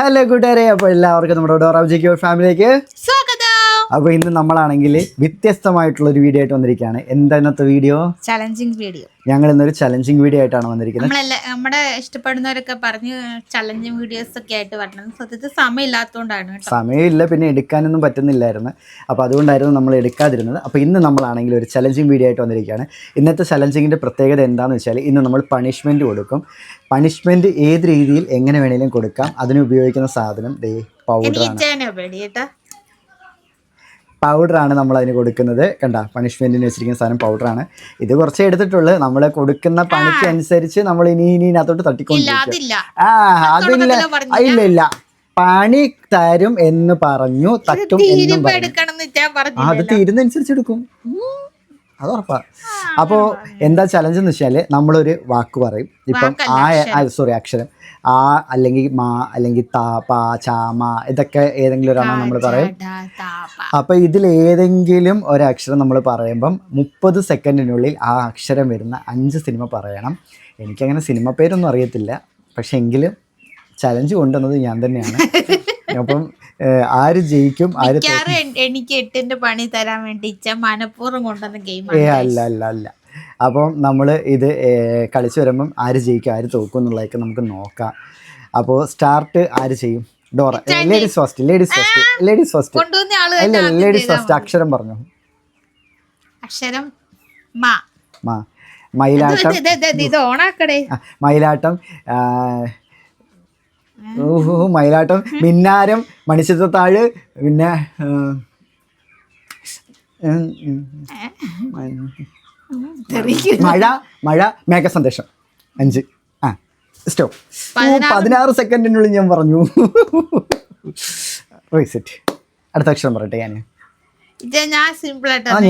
Hello കൂട്ടുകാരെ, അപ്പോൾ എല്ലാവർക്കും നമ്മുടെ ഡോറ ജിക്യൂർ ഫാമിലിയിലേക്ക് സ്വാഗതം. അപ്പോൾ ഇന്ന് നമ്മളാണെങ്കിൽ വ്യത്യസ്തമായിട്ടുള്ളൊരു വീഡിയോ ആയിട്ട് വന്നിരിക്കുകയാണ്. എന്താ ഇന്നത്തെ വീഡിയോ? Challenging video. ഞങ്ങൾ ഇന്നൊരു ചലഞ്ചിങ് വീഡിയോ ആയിട്ടാണ് വന്നിരിക്കുന്നത്. നമ്മുടെ ഇഷ്ടപ്പെടുന്നവരൊക്കെ പറഞ്ഞ് ചലഞ്ചിങ് വീഡിയോസ് ഒക്കെ ആയിട്ട് വരണം. സത്യത്തിൽ സമയമില്ലാത്തതുകൊണ്ടാണ് കേട്ടോ. സമയമില്ല, പിന്നെ എടുക്കാനൊന്നും പറ്റുന്നില്ലായിരുന്നു. അപ്പോൾ അതുകൊണ്ടായിരുന്നു നമ്മൾ എടുക്കാതിരുന്നത്. അപ്പോൾ ഇന്ന് നമ്മളാണെങ്കിൽ ഒരു ചലഞ്ചിങ് വീഡിയോ ആയിട്ട് വന്നിരിക്കുകയാണ്. ഇന്നത്തെ ചലഞ്ചിങ്ങിൻ്റെ പ്രത്യേകത എന്താണെന്ന് വെച്ചാൽ, ഇന്ന് നമ്മൾ പണിഷ്മെൻറ്റ് കൊടുക്കും. പണിഷ്മെൻറ്റ് ഏത് രീതിയിൽ എങ്ങനെ വേണമെങ്കിലും കൊടുക്കാം. അതിന് ഉപയോഗിക്കുന്ന സാധനം പൗഡറാണ്. പൗഡറാണ് നമ്മൾ അതിന് കൊടുക്കുന്നത്. കണ്ട, പണിഷ്മെൻറ്റിന് വെച്ചിരിക്കുന്ന സാധനം പൗഡറാണ്. ഇത് കുറച്ചേ എടുത്തിട്ടുള്ളൂ. നമ്മൾ കൊടുക്കുന്ന പണിക്ക് അനുസരിച്ച് നമ്മൾ ഇനി ഇതിനകത്തോട്ട് തട്ടിക്കൊണ്ടിരിക്കും. ഇല്ല പണി തരും എന്ന് പറഞ്ഞു, തട്ടും എന്നും പറഞ്ഞു. അത് തീരുന്നനുസരിച്ച് എടുക്കും, അത് ഉറപ്പാ. അപ്പോൾ എന്താ ചലഞ്ച് എന്ന് വെച്ചാൽ, നമ്മളൊരു വാക്ക് പറയും. ഇപ്പം അക്ഷരം ആ അല്ലെങ്കിൽ മാ അല്ലെങ്കിൽ താ പാ ചാ മാ, ഇതൊക്കെ ഏതെങ്കിലും ഒരെണ്ണം നമ്മൾ പറയും. അപ്പോൾ ഇതിൽ ഏതെങ്കിലും ഒരക്ഷരം നമ്മൾ പറയുമ്പം 30 സെക്കൻഡിനുള്ളിൽ ആ അക്ഷരം വരുന്ന 5 സിനിമ പറയണം. എനിക്കങ്ങനെ സിനിമ പേരൊന്നും അറിയത്തില്ല, പക്ഷെ എങ്കിലും ചലഞ്ച് കൊണ്ടുവന്നത് ഞാൻ തന്നെയാണ്. അപ്പം ആര് ജയിക്കും ആര് എനിക്ക് 8ന്റെ പണി തരാൻ വേണ്ടി മനഃപൂർവ്വം കൊണ്ടുവന്ന ഗെയിം അല്ല. അപ്പം നമ്മൾ ഇത് കളിച്ച് വരുമ്പം ആര് ജയിക്കും ആര് തോക്കും എന്നുള്ളതൊക്കെ നമുക്ക് നോക്കാം. അപ്പോൾ സ്റ്റാർട്ട് ആര് ചെയ്യും? ഡോറ. Ladies first. അക്ഷരം പറഞ്ഞു. അക്ഷരം മാ. മയിലാട്ടം. മയിലാട്ടം, മിന്നാരം, മണിച്ചിത്രത്താഴ്, പിന്നെ മഴ, മേഘസന്ദേശം. 5. സ്റ്റോപ്പ്. 16 സെക്കൻഡിനുള്ളിൽ ഞാൻ പറഞ്ഞു. റീസെറ്റ്. അടുത്ത അക്ഷരം പറയട്ടെ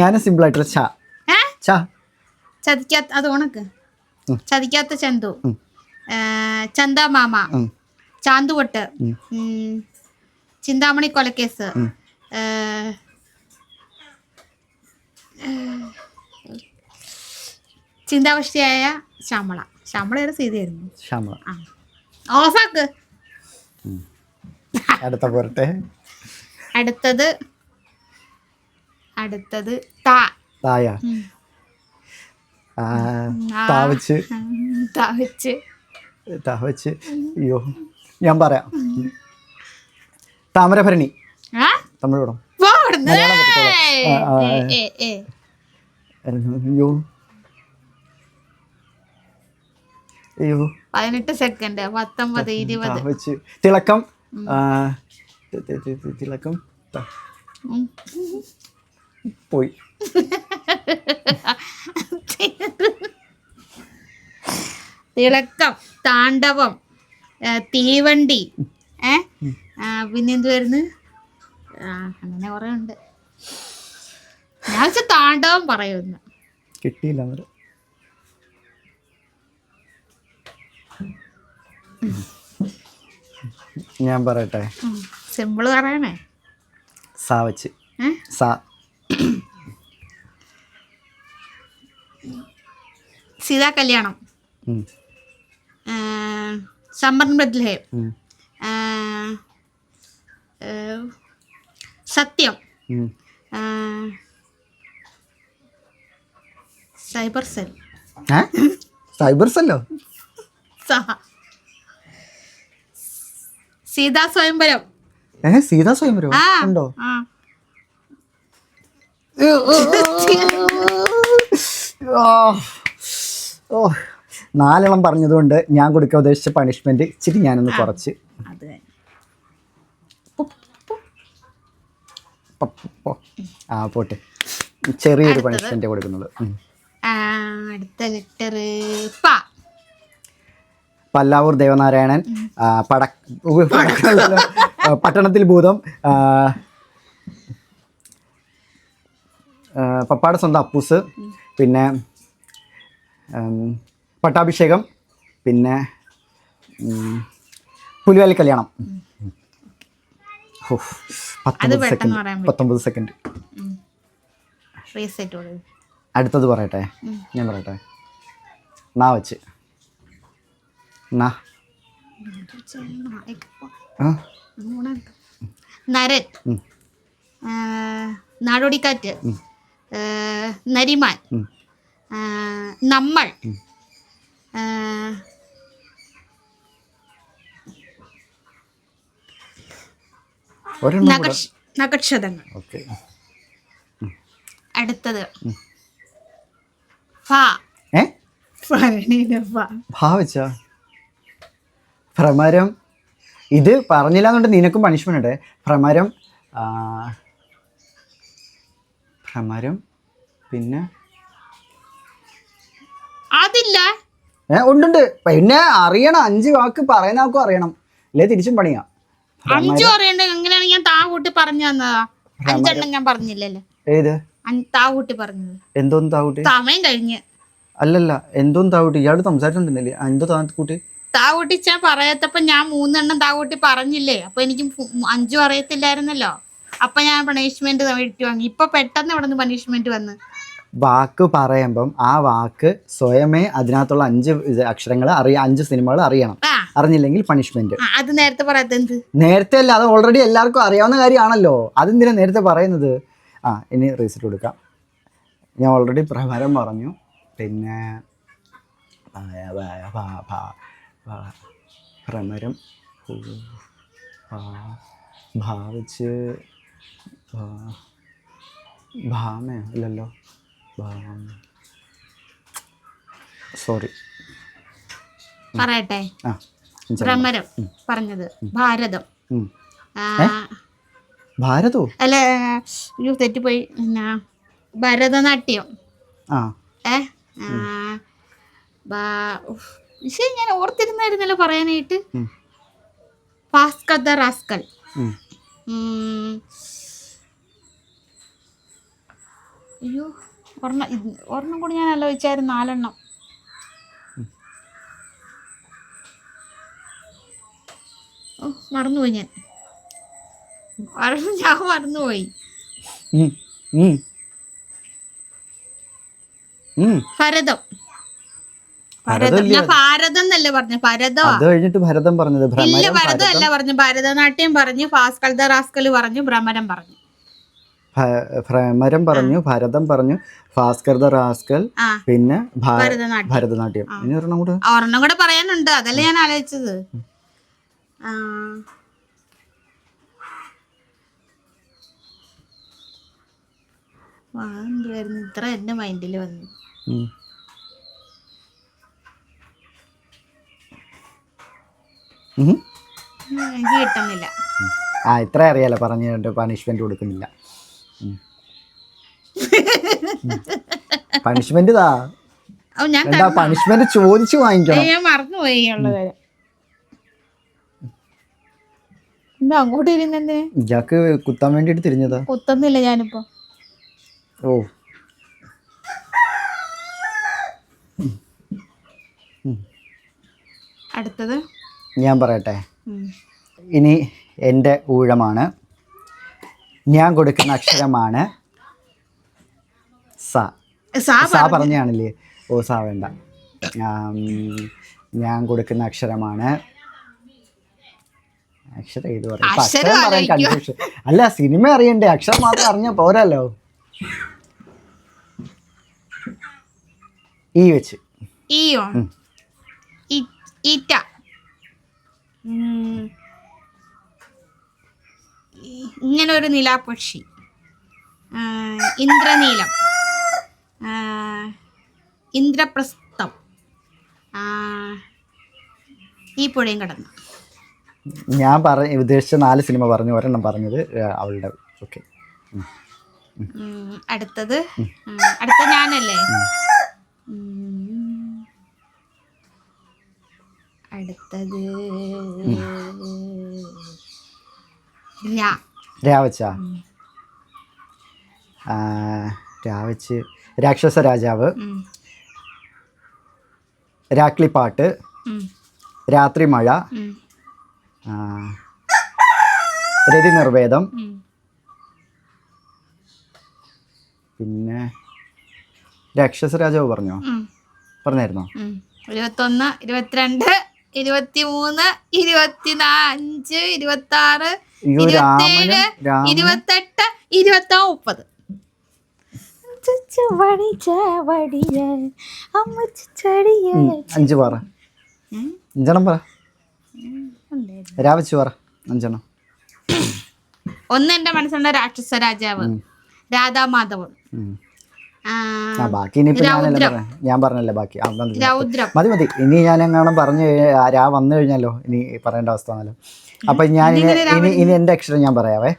ഞാൻ സിമ്പിൾ ആയിട്ട്. ചതിക്കാത്ത ചന്തു, ചന്ദ മാമ, ചാന്തുവട്ട്, ചിന്താമണി കൊലക്കേസ്, ചിന്താവഷ്ടിയായ ശ്യാമള. ശ്യാമളയുടെ സീതയായിരുന്നു. ഓഫാക്ക്. അടുത്തത് തായ. അയ്യോ, ഞാൻ പറയാം. താമരഭരണി. തമിഴ് പടം. അയ്യോ 18 സെക്കൻഡ്. 19, 20. തിളക്കം. പോയി. തിളക്കം, താണ്ഡവം, തീവണ്ടി, പിന്നെന്തുവായിരുന്നു? അങ്ങനെ കുറെ ഉണ്ട്. ഞാൻ താണ്ഡവം പറയുന്നു. കിട്ടിയില്ല. ഞാൻ പറയട്ടെ? സിമ്പിൾ പറയണേ. സാവച്ച്. സീതാ കല്യാണം, summer in Bethlehem, Sathyam, cyber cell. Cyber സെല്ലോ? സീതാ സ്വയംവരം. സീതാ സ്വയംവരം ഉണ്ടോ? ഓ, 4 പറഞ്ഞതുകൊണ്ട് ഞാൻ കൊടുക്കാൻ ഉദ്ദേശിച്ച പണിഷ്മെന്റ് ഇച്ചിരി ഞാനൊന്ന് കുറച്ച്. പോട്ടെ, ചെറിയൊരു പണിഷ്മെന്റ് കൊടുക്കുന്നുള്ളൂ. അടുത്ത ലെറ്റർ പല്ലാവൂർ ദേവനാരായണൻ, പട്ടണത്തിൽ ഭൂതം, പപ്പാടെ സ്വന്തം അപ്പൂസ്, പിന്നെ പട്ടാഭിഷേകം, പിന്നെ പുലിവാലി കല്യാണം. 19 സെക്കൻഡ്. അടുത്തത് പറയട്ടെ? ഞാൻ പറയട്ടെ? നാ വെച്ച്. ആ നരൻ, നാടോടിക്കാറ്റ്, നരിമാൻ, നമ്മൾ, നക്ഷതങ്ങൾ. അടുത്തത് ഭ്രമരം. ഇത് പറഞ്ഞില്ല എന്നുണ്ട് നിനക്കും പണിഷ്മെന്റ് ഉണ്ട്. ഭ്രമരം, ഭ്രമരം, പിന്നെ അതില്ല. ഉണ്ട്. പിന്നെ അറിയണം, 5 വാക്ക് പറയുന്ന ആൾക്കും അറിയണം, അല്ലേ തിരിച്ചും പണിയാ. 5 അറിയണ്ട. എങ്ങനെയാണ് ഞാൻ താ കൂട്ടി പറഞ്ഞു തന്നതാ. 5 എണ്ണം ഞാൻ പറഞ്ഞില്ലല്ലോ. ഏത് താ കൂട്ടി പറഞ്ഞത്? എന്തോന്ന് താകൂട്ടി? സമയം കഴിഞ്ഞ്. അല്ലല്ല, എന്തോന്ന് താകൂട്ടി? ഇയാള് സംസാരിച്ചിട്ടുണ്ടെന്നില്ലേ? എന്തോ താകൂട്ടി? താകൂട്ടി ഞാൻ പറയാത്തപ്പോ ഞാൻ 3 എണ്ണം താകൂട്ടി പറഞ്ഞില്ലേ? അപ്പൊ എനിക്ക് 5 അറിയത്തില്ലായിരുന്നല്ലോ. അപ്പൊ ഞാൻ പണിഷ്മെന്റ് മേടിച്ചു വാങ്ങി. ഇപ്പൊ പെട്ടെന്ന് ഇവിടെ നിന്ന് പണിഷ്മെന്റ് വന്ന്. വാക്ക് പറയുമ്പം ആ വാക്ക് സ്വയമേ അതിനകത്തുള്ള 5 അക്ഷരങ്ങൾ അറിയാം, 5 സിനിമകൾ അറിയണം. അറിഞ്ഞില്ലെങ്കിൽ പണിഷ്മെന്റ്. അത് നേരത്തെ പറയാത്തത്? നേരത്തെ അല്ല, അത് ഓൾറെഡി എല്ലാവർക്കും അറിയാവുന്ന കാര്യമാണല്ലോ. അതെന്തിനാ നേരത്തെ പറയുന്നത്? ഇനി റീസെറ്റ് കൊടുക്കാം. ഞാൻ ഓൾറെഡി ഭ്രമരം പറഞ്ഞു, പിന്നെ ഭ്രമരം ഭാവിച്ച് ഭാമയോ ഇല്ലല്ലോ, സോറി. പറയട്ടെ. ഭ്രമരം പറഞ്ഞത് ഭാരതം. ഭാരതോ അല്ല, തെറ്റിപ്പോയി. ഭരതനാട്യം. ഞാൻ ഓർത്തിരുന്നായിരുന്നല്ലോ പറയാനായിട്ട്. Bhaskar the rascal. അയ്യോ, ഒരെണ്ണം കൂടി ഞാൻ ആലോചിച്ചായിരുന്നു. 4 എണ്ണം. മറന്നുപോയി ഞാൻ. മറന്നുപോയി. ഭരതം. ഞാൻ ഭാരതം എന്നല്ലേ പറഞ്ഞു? ഭരതം. അത് കഴിഞ്ഞിട്ട് ഭരതം പറഞ്ഞത്. ഇല്ല, ഭരതം അല്ല പറഞ്ഞു. ഭരതനാട്യം പറഞ്ഞു, ഭാസ്കർ ദ റാസ്കൽ പറഞ്ഞു, ഭ്രമരം പറഞ്ഞു. ഭ്രമരം പറഞ്ഞു, ഭരതം പറഞ്ഞു, ഭാസ്കർ ദ റാസ്കൽ, പിന്നെ ഭരതനാട്യം. ഇനി ഒരെണ്ണം കൂടെ പറയാനുണ്ട്. അതല്ലേ ഞാൻ ആലോചിച്ചത്. ഇത്ര എന്റെ മൈൻഡിൽ വന്നു. എനിക്ക് കിട്ടുന്നില്ല. ഇത്ര അറിയാലോ, പറഞ്ഞിട്ട് പണിഷ്മെന്റ് കൊടുക്കുന്നില്ല. പണിഷ്മെന്റ് പണിഷ്മെന്റ് ചോദിച്ചു വാങ്ങിക്കണം. ഞാൻ മറന്നുപോയി ഉള്ള കാര്യം. അങ്ങോട്ട് ഇരുന്നെ ഇയാൾക്ക് കുത്താൻ വേണ്ടിട്ട് തിരിഞ്ഞതാ. കുത്തുന്നില്ല ഞാനിപ്പോ. അടുത്തത് ഞാൻ പറയട്ടെ. ഇനി എൻ്റെ ഊഴമാണ്. ഞാൻ കൊടുക്കുന്ന അക്ഷരമാണ് സ പറഞ്ഞാണല്ലേ? സ വേണ്ട. ഞാൻ കൊടുക്കുന്ന അക്ഷരമാണ് അക്ഷരം ഏത് പറയും? അക്ഷരം പറയാൻ കൺഫ്യൂഷൻ. അല്ല, സിനിമ അറിയണ്ടേ, അക്ഷരം മാത്രം അറിഞ്ഞാൽ പോരല്ലോ. ഈ വെച്ച് ഇങ്ങനെ ഒരു നിലാപക്ഷി. ഇന്ദ്രനീലം, ഇന്ദ്രപ്രസ്ഥം, ഈ പുഴയും കടന്നു. ഞാൻ ഉദ്ദേശിച്ച 4 സിനിമ പറഞ്ഞു, ഒരെണ്ണം പറഞ്ഞത് അവളുടെ. ഓക്കെ. അടുത്ത ഞാനല്ലേ? അടുത്തത് രാവച്ച. രാവച്ച് രാക്ഷസ രാജാവ്, രാക്ലിപ്പാട്ട്, രാത്രി മഴ, രതി നിർവേദം, പിന്നെ രാക്ഷസ രാജാവ് പറഞ്ഞായിരുന്നോ? 21, 22, 23, 25, 26, അയ്യോ, 27, രാമനും 28, 29, 30. 5 പറ. 5 പറ. രാവച്ച് പറ 5. 1 എന്റെ മനസ്സിലുള്ള രാക്ഷസ രാജാവ്, രാധാമാധവൻ. ബാക്കി ഇനിയിപ്പോ ഞാൻ പറഞ്ഞല്ലേ ബാക്കി. രൗദ്രം. മതി. ഇനി ഞാൻ എങ്ങാനും പറഞ്ഞു രാ വന്നു കഴിഞ്ഞാലോ ഇനി പറയേണ്ട അവസ്ഥ വന്നല്ലോ. അപ്പൊ ഞാൻ ഇനി എന്റെ അക്ഷരം ഞാൻ പറയാവേ.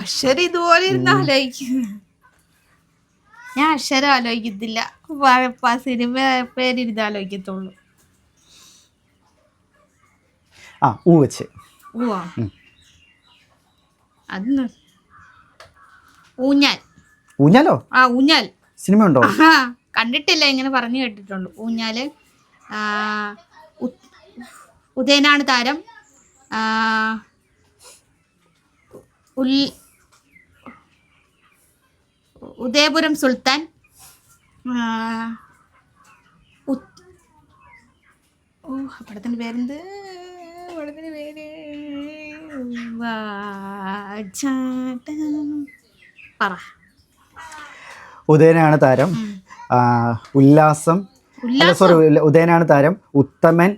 അക്ഷരം ഇതുപോലെ ഇരുന്ന് ആലോചിക്കും. ഞാൻ അക്ഷരം ആലോചിക്കത്തില്ല, സിനിമ പേരിരുന്ന് ആലോചിക്കത്തുള്ളൂ. ഊ വെച്ച്. അതൊന്നും. ഊഞ്ഞാൽ. ഊഞ്ഞാലോ? ഊഞ്ഞാൽ സിനിമ ഉണ്ടോ? കണ്ടിട്ടില്ല, ഇങ്ങനെ പറഞ്ഞു കേട്ടിട്ടുള്ളൂ. ഊഞ്ഞാല്. ഉദയനാണ് താരം. ഉദയപുരം സുൽത്താൻ. പടത്തിന്റെ പേരെന്ത്? പറ. ഉദയനാണ് താരം. ഉല്ലാസം. സോറി, ഉദയനാണ് താരം. ഉത്തമൻ.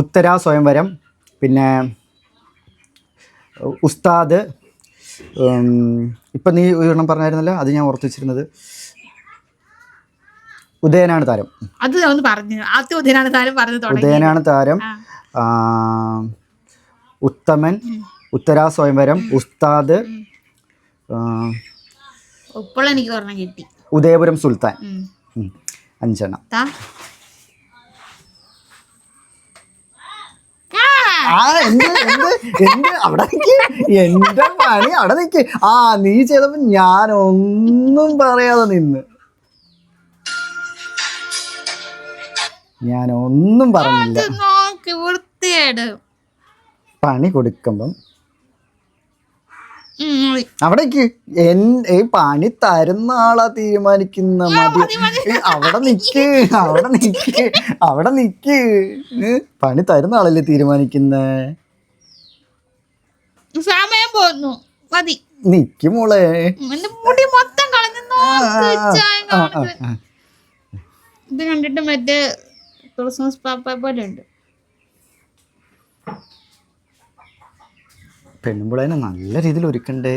ഉത്തരാ സ്വയംവരം. പിന്നെ ഉസ്താദ്. ഇപ്പം നീ ഒരെണ്ണം പറഞ്ഞായിരുന്നല്ലോ, അത് ഞാൻ ഓർത്ത് വെച്ചിരുന്നത്. ഉദയനാണ് താരം. അത് ഒന്ന് പറഞ്ഞു. ആദ്യം ഉദയനാണ് താരം പറഞ്ഞു. ഉദയനാണ് താരം. ഉത്തമൻ. ഉത്തരാ സ്വയംവരം. ഉസ്താദ്. ഇപ്പോൾ എനിക്ക് പറഞ്ഞ കിട്ടി. ഉദയപുരം സുൽത്താൻ. 5. അവിടെ നിക്ക്. എന്റെ പണി അവിടെ നിക്ക്. നീ ചെയ്തപ്പോ ഞാനൊന്നും പറയാതെ നിന്ന്. ഞാനൊന്നും പറഞ്ഞില്ല. പണി കൊടുക്കുമ്പം അവിടേക്ക് പണി തരുന്ന ആളാ തീരുമാനിക്കുന്ന. അവിടെ നിക്ക്. പണി തരുന്ന ആളല്ലേ തീരുമാനിക്കുന്ന. സമയം പോന്നു. മതി. നിക്ക് മോളെ. മുടി മൊത്തം കളഞ്ഞു. ഇത് കണ്ടിട്ട് മറ്റേ ക്രിസ്മസ് പാപ്പ പോലെ ഉണ്ട്. പെണ്ണുമ്പുളേനെ നല്ല രീതിയിൽ ഒരുക്കണ്ടേ.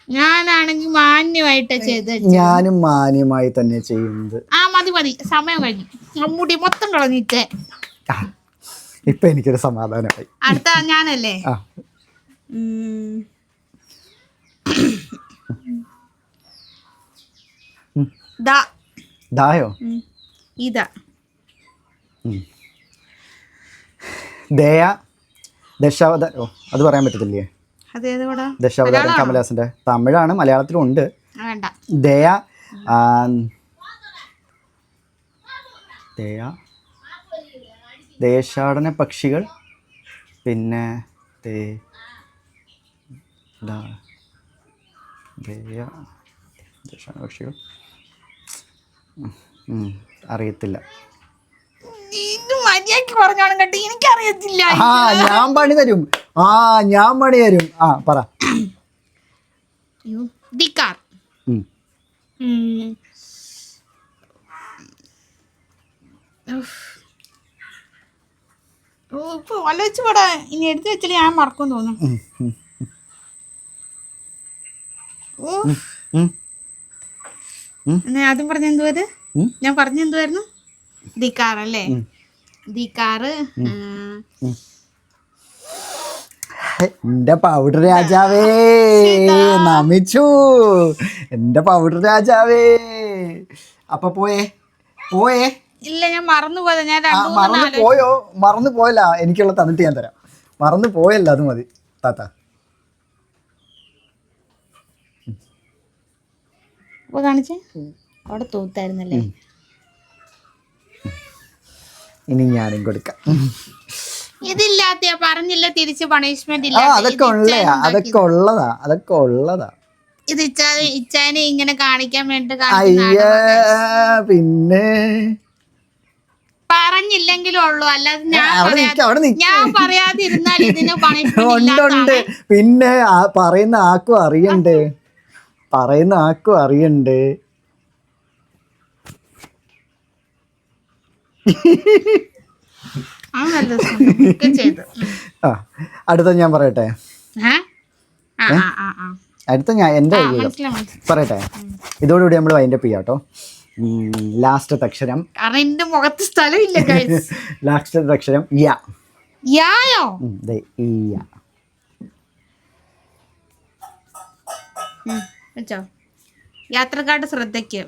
ഞാനാണെങ്കിൽ മാന്യമായിട്ടാ ചെയ്ത്. ഞാനും മാന്യമായി തന്നെ ചെയ്യുന്നത്. മതി. സമയം കഴിഞ്ഞു. മുടി മൊത്തം കളഞ്ഞിട്ടേ. ഇപ്പൊ എനിക്കൊരു സമാധാനമായി. അടുത്ത ഞാനല്ലേ? ദായോ? ഇതാ. ദയ. ദശാവതാരം. അത് പറയാൻ പറ്റത്തില്ലേ? ദശാവതാരം കമലഹാസന്റെ. തമിഴാണ്, മലയാളത്തിലും ഉണ്ട്. ദയ. ദേശാടന പക്ഷികൾ. പിന്നെ ദേശാടന പക്ഷികൾ അറിയത്തില്ല. എനിക്കറിയത്തില്ല. ഞാൻ പണി തരും. പറ. ദിക്കാർ. ഇപ്പൊ ആലോചിച്ച് പടാ. ഇനി എടുത്തു വെച്ചാൽ ഞാൻ മറക്കും തോന്നും. അതും പറഞ്ഞെന്തുവാ? ഞാൻ പറഞ്ഞെന്തുവായിരുന്നു? ദിക്കാർ അല്ലേ? ദിക്കാറ്. എന്റെ പൗഡർ രാജാവേ, നമിച്ചു. എന്റെ പൗഡർ രാജാവേ. അപ്പൊ പോയേ. ഇല്ല, ഞാൻ മറന്നുപോയത്. ഞാൻ മറന്നു പോയല്ല. എനിക്കുള്ള തന്നിട്ട് ഞാൻ തരാം. മറന്നു പോയല്ല, അത് മതി താത്ത. കാണിച്ചേ. അവിടെ തൂത്തായിരുന്നല്ലേ? ഇനി ഞാനും കൊടുക്കാം. ഇതില്ലാത്ത പറഞ്ഞില്ല തിരിച്ച് പണിഷ്മെന്റ് ഇല്ല. അതൊക്കെ ഉള്ളതാ. ഇത് ഇച്ചാനെ ഇങ്ങനെ കാണിക്കാൻ വേണ്ടി പിന്നെ പറഞ്ഞില്ലെങ്കിലും ഉള്ളൂ, അല്ലാതെ ഞാൻ പറയാതിരുന്നാൽ ഇതിന് ഉണ്ട്. പിന്നെ പറയുന്ന ആക്കും അറിയണ്ട്. അടുത്ത ഞാൻ പറയട്ടെ, അടുത്ത ഞാൻ എന്റെ പറയട്ടെ. ഇതോടുകൂടി നമ്മൾ വൈൻഡപ്പ് ചെയ്യാം കേട്ടോ. ലാസ്റ്റത്തെ അക്ഷരം, മുഖത്ത് സ്ഥലമില്ല. ലാസ്റ്റത്തെ അക്ഷരം യാത്രക്കാരുടെ ശ്രദ്ധയ്ക്ക്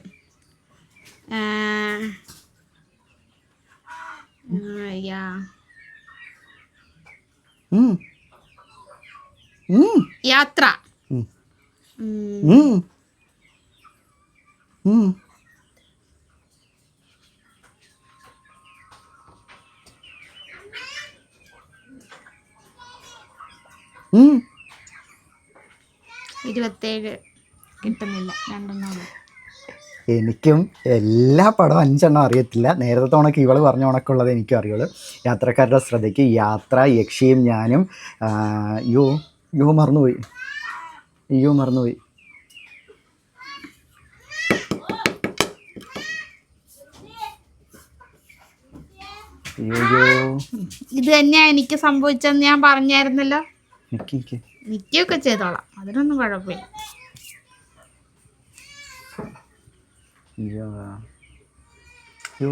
യാത്ര കിട്ടുന്നില്ല. എനിക്കും എല്ലാ പടവും 5 എണ്ണം അറിയത്തില്ല. നേരത്തെ തവണക്ക് ഇവള് പറഞ്ഞ കണക്കുള്ളത് എനിക്കും അറിയുള്ളൂ. യാത്രക്കാരുടെ ശ്രദ്ധയ്ക്ക്, യാത്ര, യക്ഷിയും ഞാനും, മറന്നുപോയി. ഇത് തന്നെയാ എനിക്ക് സംഭവിച്ചെന്ന് ഞാൻ പറഞ്ഞായിരുന്നല്ലോ. നിക്കൊക്കെ ചെയ്തോളാം, അതിനൊന്നും കുഴപ്പമില്ല.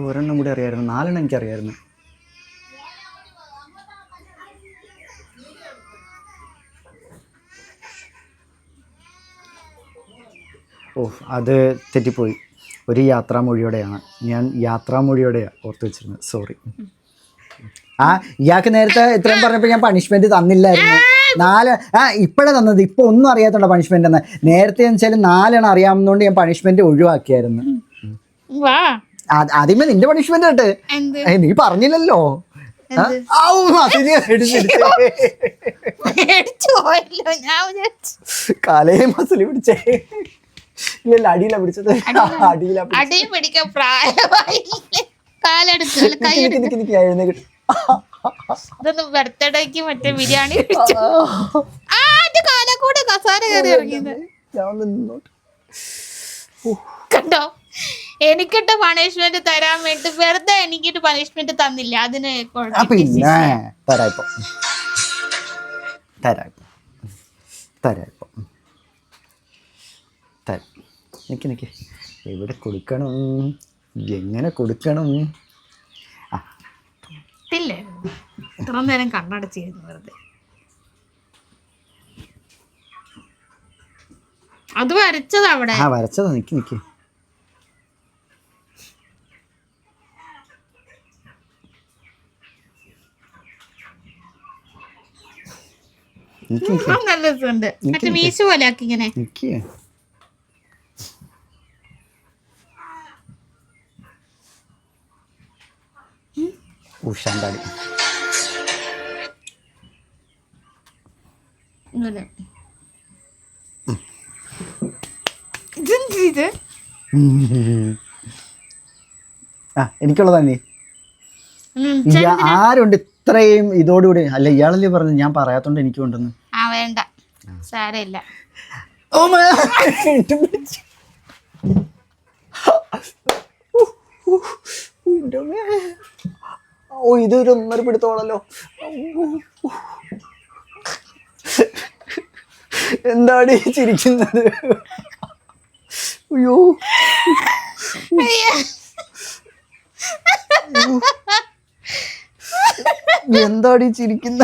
ഒരെണ്ണം കൂടി അറിയായിരുന്നു, 4 എണ്ണം എനിക്കറിയായിരുന്നു. അത് തെറ്റിപ്പോയി. ഒരു യാത്രാമൊഴിയോടെയാണ്, ഞാൻ യാത്രാമൊഴിയോടെയാണ് ഓർത്ത് വെച്ചിരുന്നത്. സോറി. ഇയാൾക്ക് നേരത്തെ ഇത്രയും പറഞ്ഞപ്പോൾ ഞാൻ പണിഷ്മെന്റ് തന്നില്ലായിരുന്നു. 4 ഇപ്പോഴാണ് തന്നത്. ഇപ്പൊ ഒന്നും അറിയാത്തോണ്ട പണിഷ്മെന്റ് തന്നെ. നേരത്തെ വെച്ചാൽ 4 എണ്ണം അറിയാവുന്നതുകൊണ്ട് ഞാൻ പണിഷ്മെന്റ് ഒഴിവാക്കിയായിരുന്നു. ആദ്യമേ നിന്റെ പണിഷ്മെന്റ് കേട്ട് നീ പറഞ്ഞില്ലല്ലോ. കാലേ മസിൽ പിടിച്ചേ. ഇല്ല, അടിയിലാ പിടിച്ചത്. ബർത്ത്ഡേക്ക് മറ്റേ ബിരിയാണി കണ്ടോ, എനിക്കിട്ട് പണിഷ്മെന്റ് തരാൻ വേണ്ടി വെറുതെ എനിക്കിട്ട് പണിഷ്മെന്റ് തന്നില്ല. അതിന് നിക്ക് എവിടെ കൊടുക്കണം, എങ്ങനെ കൊടുക്കണം? ഇത്ര നേരം കണ്ണടച്ചിരുന്നു വെറുതെ. അത് വരച്ചത് അവിടെ വരച്ചതാ. നിക്ക് നല്ല രസമുണ്ട്. മറ്റേ മീശ പോലെ ആക്കി ഇങ്ങനെ. ഉഷാന്താടി എനിക്കുള്ളതാ. നീ ആരുണ്ട് ഇത്രയും ഇതോടുകൂടി? അല്ല, ഇയാളല്ലേ പറഞ്ഞു ഞാൻ പറയാത്തോണ്ട് എനിക്ക് കൊണ്ടുവന്ന്. വേണ്ട, സാരമില്ല. ഇതൊരു 1.5 പിടുത്തോളല്ലോ. എന്താണ് ചിരിക്കുന്നത്? അയ്യോ, എന്താടി ചിരിക്കുന്ന?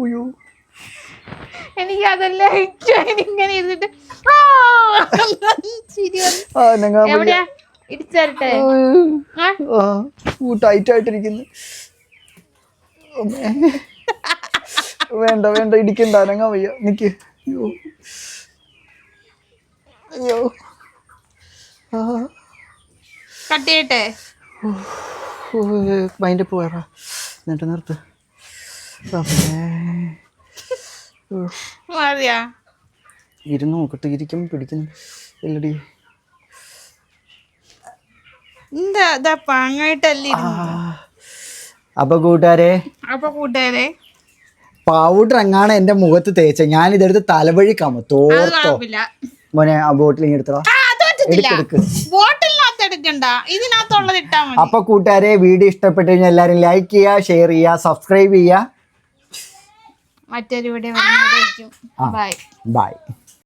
അയ്യോ, എനിക്ക് അതെല്ലാം ഇങ്ങനെ ഇരുന്നിട്ട് ഇടിച്ചേരട്ടെ. ടൈറ്റ് ആയിട്ടിരിക്കുന്നു. വേണ്ട ഇടിക്കണ്ട, അനങ്ങാൻ വയ്യ. നിക്ക്. അയ്യോ കട്ട് ചെയ്യട്ടെ. മൈൻഡ് പോയറാ എന്നിട്ട് നിർത്ത്. മതിയാ ഇരുന്ന് നോക്കട്ടെ, ഇരിക്കും പിടിക്കുന്നു ഇല്ലടി. എന്താ പാങ്ങായിട്ടല്ലേ അപ്പൊ കൂട്ടുകാരെ പൗഡർ എങ്ങാണ് എന്റെ മുഖത്ത് തേച്ച ഞാൻ ഇതെടുത്ത് തലവഴി കമത്തോർത്തോ മോനെ. ആ ബോട്ടിൽ എടുത്തോ. അപ്പൊ കൂട്ടുകാരെ വീഡിയോ ഇഷ്ടപ്പെട്ടു കഴിഞ്ഞാൽ എല്ലാരും ലൈക്ക് ചെയ്യുക, ഷെയർ ചെയ്യുക, സബ്സ്ക്രൈബ് ചെയ്യുക. മറ്റൊരു വീഡിയോ. ബൈ.